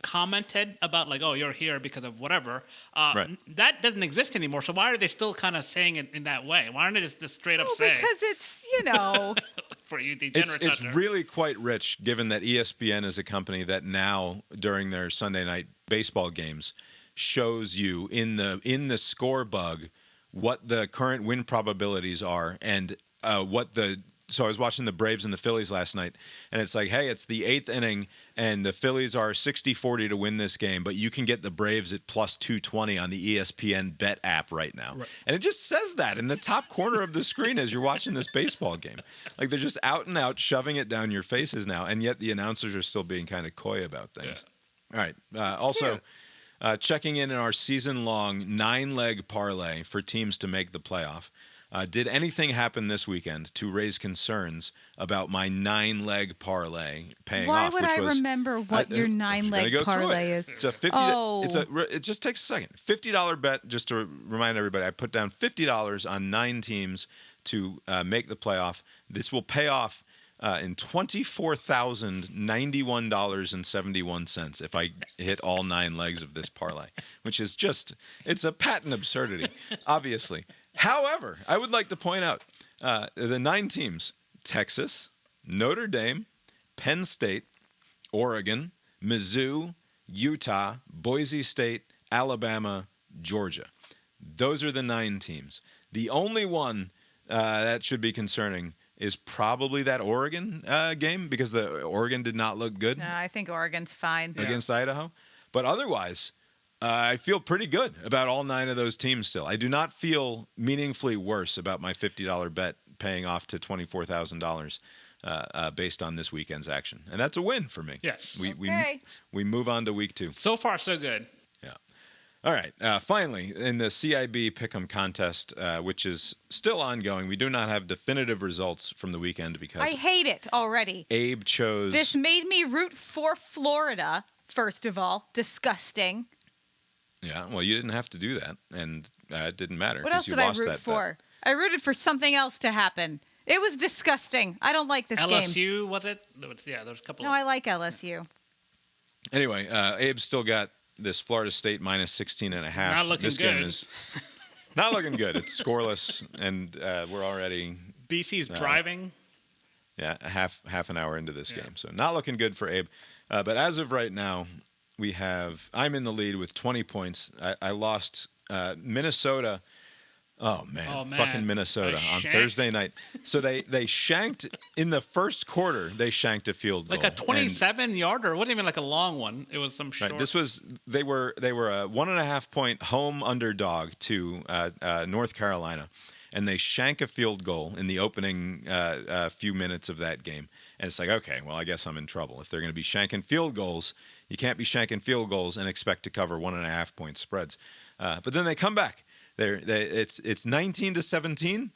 commented about, like, oh, you're here because of whatever. That doesn't exist anymore. So why are they still kind of saying it in that way? Why aren't they just straight up saying?
Because it's,
for you degenerates.
It's really quite rich, given that ESPN is a company that now, during their Sunday night baseball games, shows you in the score bug what the current win probabilities are, and so I was watching the Braves and the Phillies last night, and it's like, hey, it's the 8th inning, and the Phillies are 60-40 to win this game, but you can get the Braves at plus 220 on the ESPN Bet app right now. Right. And it just says that in the top corner of the screen as you're watching this baseball game. Like, they're just out and out shoving it down your faces now, and yet the announcers are still being kind of coy about things. Yeah. All right. Also, checking in our season-long 9-leg parlay for teams to make the playoff. Did anything happen this weekend to raise concerns about my 9-leg parlay paying off?
Why would I remember what your 9-leg parlay is?
It's a it just takes a second. $50 bet. Just to remind everybody, I put down $50 on 9 teams to make the playoff. This will pay off in $24,091.71 if I hit all 9 legs of this parlay, which is it's a patent absurdity, obviously. However, I would like to point out the 9 teams: Texas, Notre Dame, Penn State, Oregon, Mizzou, Utah, Boise State, Alabama, Georgia. Those are the 9 teams. The only one that should be concerning is probably that Oregon game, because the Oregon did not look good.
No, I think Oregon's fine
against Idaho. But otherwise, I feel pretty good about all 9 of those teams still. I do not feel meaningfully worse about my $50 bet paying off to $24,000 based on this weekend's action. And that's a win for me.
Yes.
We move on to week 2.
So far, so good.
Yeah. All right. Finally, in the CIB Pick'em contest, which is still ongoing, we do not have definitive results from the weekend because
I hate it already.
Abe chose...
This made me root for Florida, first of all. Disgusting.
Yeah, well, you didn't have to do that, and it didn't matter.
What else did I root for? I rooted for something else to happen. It was disgusting. I don't like this game.
LSU, was it? Yeah, there was a couple.
No, I like LSU.
Anyway, Abe's still got this Florida State minus 16.5.
Not looking
this
good.
Game is not looking good. It's scoreless, and we're already
BC's driving.
Yeah, half an hour into this game, so not looking good for Abe. But as of right now, I'm in the lead with 20 points. I lost Minnesota. Oh man, fucking Minnesota on Thursday night. So they shanked in the first quarter. They shanked a field goal,
like a 27-yarder. It wasn't even like a long one. It was some short.
Right. They were a 1.5 point home underdog to North Carolina, and they shank a field goal in the opening few minutes of that game. And it's like, okay, well, I guess I'm in trouble. If they're going to be shanking field goals, you can't be shanking field goals and expect to cover 1.5 point spreads. But then they come back. It's 19-17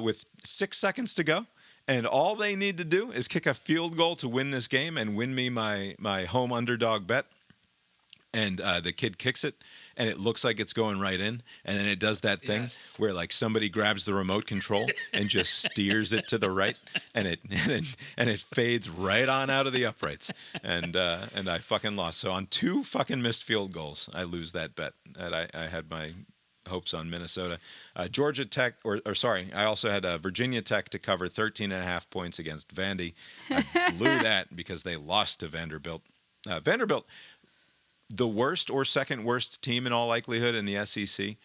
with 6 seconds to go, and all they need to do is kick a field goal to win this game and win me my home underdog bet. And the kid kicks it, and it looks like it's going right in, and then it does that thing where like somebody grabs the remote control and just steers it to the right, and it fades right on out of the uprights, and I fucking lost. So on 2 fucking missed field goals, I lose that bet that I had my hopes on Minnesota. Georgia Tech, I also had Virginia Tech to cover 13.5 points against Vandy. I blew that because they lost to Vanderbilt. Vanderbilt, the worst or second worst team in all likelihood in the SEC,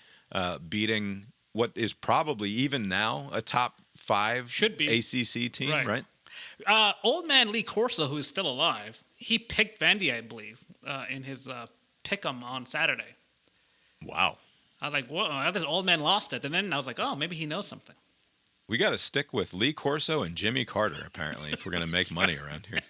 beating what is probably even now a top 5
should be
ACC team, right?
Old man Lee Corso, who is still alive, he picked Vandy, I believe, in his pick'em on Saturday.
Wow.
I was like, whoa, this old man lost it. And then I was like, oh, maybe he knows something.
We got to stick with Lee Corso and Jimmy Carter, apparently, if we're going to make money around here.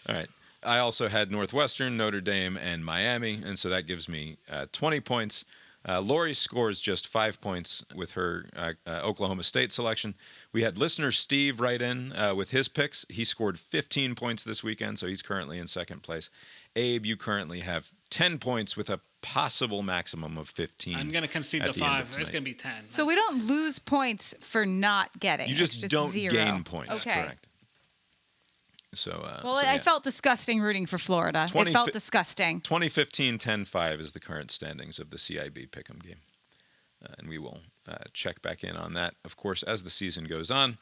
All right. I also had Northwestern, Notre Dame, and Miami, and so that gives me 20 points. Lori scores just 5 points with her Oklahoma State selection. We had listener Steve write in with his picks. He scored 15 points this weekend, so he's currently in second place. Abe, you currently have 10 points with a possible maximum of 15.
I'm going to concede the 5. It's going to be 10.
So we don't lose points for not getting.
You just don't
0.
gain points,
okay.
Correct. So,
I felt disgusting rooting for Florida. It felt disgusting.
2015 10-5 is the current standings of the CIB Pick'em game. And we will check back in on that, of course, as the season goes on.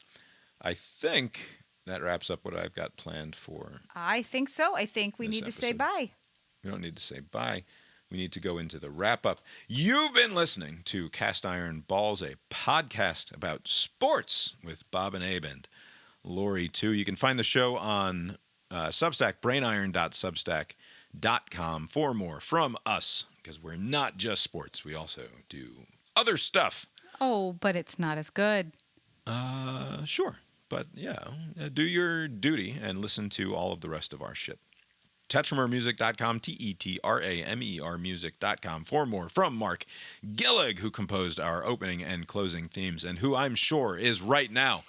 I think that wraps up what I've got planned for.
I think so. I think we need to say bye.
We don't need to say bye. We need to go into the wrap-up. You've been listening to Cast Iron Balls, a podcast about sports with Bob and Abe and Lori, too. You can find the show on Substack, brainiron.substack.com for more from us, because we're not just sports. We also do other stuff.
Oh, but it's not as good.
Sure. But, yeah, do your duty and listen to all of the rest of our shit. Tetramermusic.com, Tetramer music.com for more from Mark Gillig, who composed our opening and closing themes, and who I'm sure is right now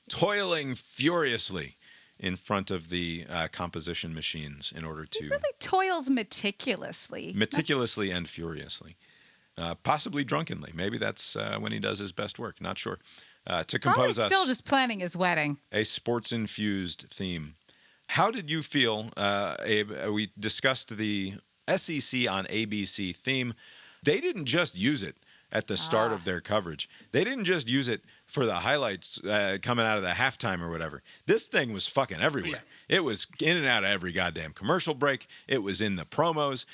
toiling furiously in front of the composition machines in order to...
He really toils meticulously.
Meticulously and furiously. Possibly drunkenly. Maybe that's when he does his best work. Not sure. To compose
Probably still just planning his wedding.
A sports-infused theme. How did you feel, Abe? We discussed the SEC on ABC theme. They didn't just use it at the start of their coverage. They didn't just use it for the highlights coming out of the halftime or whatever. This thing was fucking everywhere. Yeah. It was in and out of every goddamn commercial break. It was in the promos.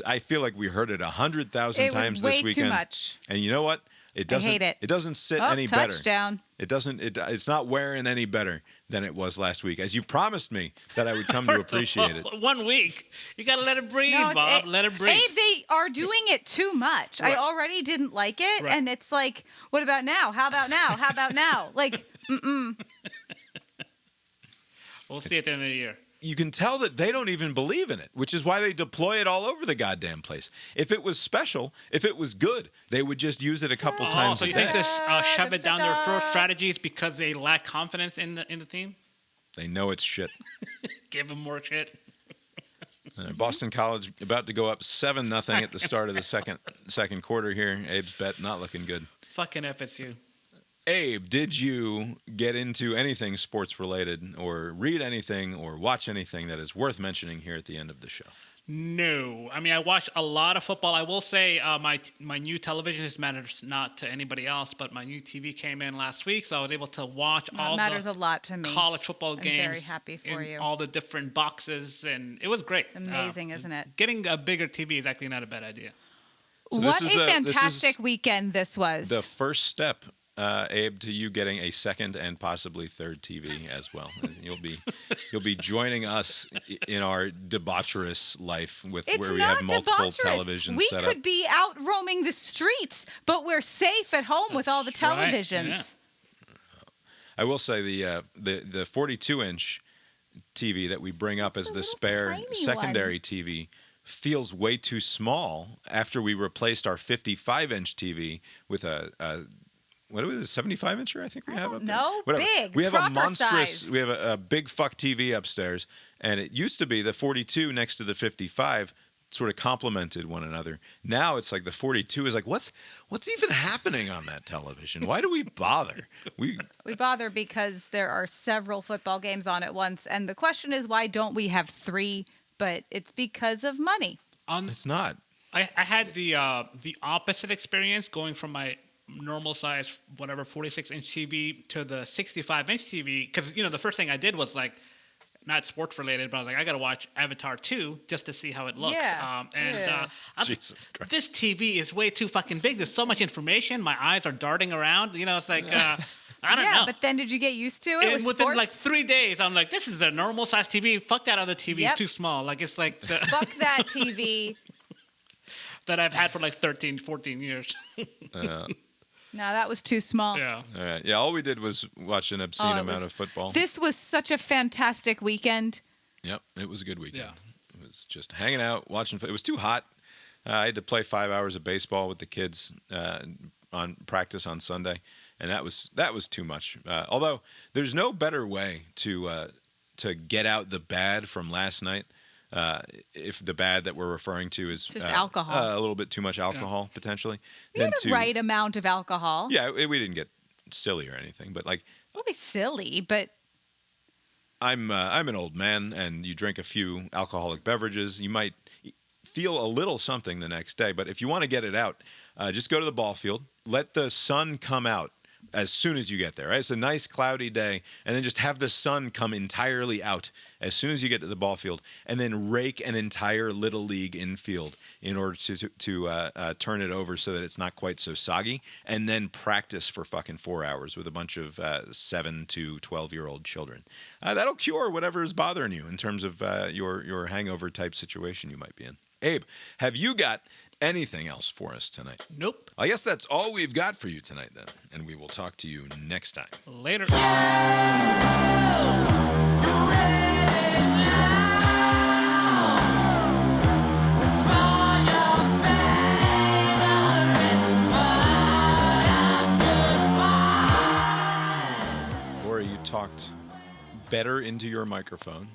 I feel like we heard it 100,000 times this weekend.
It was way too much.
And you know what? I hate it. It doesn't sit any better.
Touchdown.
It doesn't. It's not wearing any better than it was last week, as you promised me that I would come to appreciate it.
1 week, you got to let it breathe, Bob. Let it breathe.
Hey, they are doing it too much. Right. I already didn't like it, and it's like, what about now? How about now? How about now? Like,
We'll see at the end of the year.
You can tell that they don't even believe in it, which is why they deploy it all over the goddamn place. If it was special, if it was good, they would just use it a couple times.
So you think this shove it down their throat strategy is because they lack confidence in the team?
They know it's shit.
Give them more shit.
Boston College about to go up 7-0 at the start of the second quarter here. Abe's bet not looking good.
Fucking FSU.
Abe, did you get into anything sports related or read anything or watch anything that is worth mentioning here at the end of the show?
No. I mean, I watched a lot of football. I will say my new television, this matters not to anybody else, but my new TV came in last week, so I was able to watch all
matters a lot to me.
College football games.
I'm very happy for you.
All the different boxes, and it was great.
It's amazing, isn't it?
Getting a bigger TV is actually not a bad idea.
So
what a fantastic weekend this was.
The first step, Abe, to you getting a second and possibly third TV as well. You'll be joining us in our debaucherous life where we have multiple televisions set up.
We could be out roaming the streets, but we're safe at home with all the televisions.
Right. Yeah.
I will say the 42-inch TV that we bring up as the spare secondary TV feels way too small after we replaced our 55-inch TV with a what is it, 75-incher? I think we have up there.
No, big.
We have a monstrous.
Size.
We have a big fuck TV upstairs, and it used to be the 42 next to the 55 sort of complemented one another. Now it's like the 42 is like what's even happening on that television? Why do we bother? We
bother because there are several football games on at once, and the question is why don't we have 3? But it's because of money.
It's not.
I had the opposite experience going from my normal size, whatever, 46-inch TV to the 65-inch TV. Because, the first thing I did was, like, not sports related, but I was like, I got to watch Avatar 2 just to see how it looks.
Yeah.
Jesus Christ.
This TV is way too fucking big. There's so much information. My eyes are darting around. It's like... I don't know.
Yeah, but then did you get used to it?
And within like 3 days, I'm like, this is a normal size TV. Fuck that other TV. It's too small. Like, it's like the
fuck that TV
that I've had for like 13, 14 years.
No, that was too small.
Yeah.
All right. Yeah, all we did was watch an obscene amount of football.
This was such a fantastic weekend.
Yep, it was a good weekend. Yeah. It was just hanging out, watching. It was too hot. I had to play 5 hours of baseball with the kids on practice on Sunday. And that was too much. Although there's no better way to get out the bad from last night, if the bad that we're referring to is
just alcohol,
a little bit too much alcohol potentially.
We had the right amount of alcohol.
Yeah, we didn't get silly or anything, but like
always silly. But
I'm an old man, and you drink a few alcoholic beverages, you might feel a little something the next day. But if you want to get it out, just go to the ball field, let the sun come out as soon as you get there, right? It's a nice cloudy day, and then just have the sun come entirely out as soon as you get to the ball field, and then rake an entire Little League infield in order to turn it over so that it's not quite so soggy, and then practice for fucking 4 hours with a bunch of 7 to 12-year-old children. That'll cure whatever is bothering you in terms of your hangover type situation you might be in. Abe, have you got anything else for us tonight?
Nope.
I guess that's all we've got for you tonight then, and we will talk to you next time.
Later.
Laura, you talked better into your microphone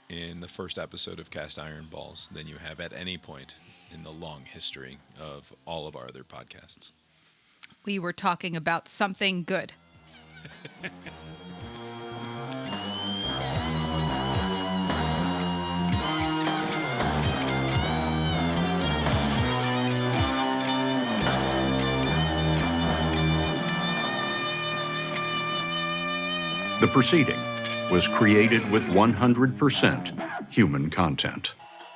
in the first episode of Cast Iron Balls than you have at any point in the long history of all of our other podcasts.
We were talking about something good.
The proceeding was created with 100% human content.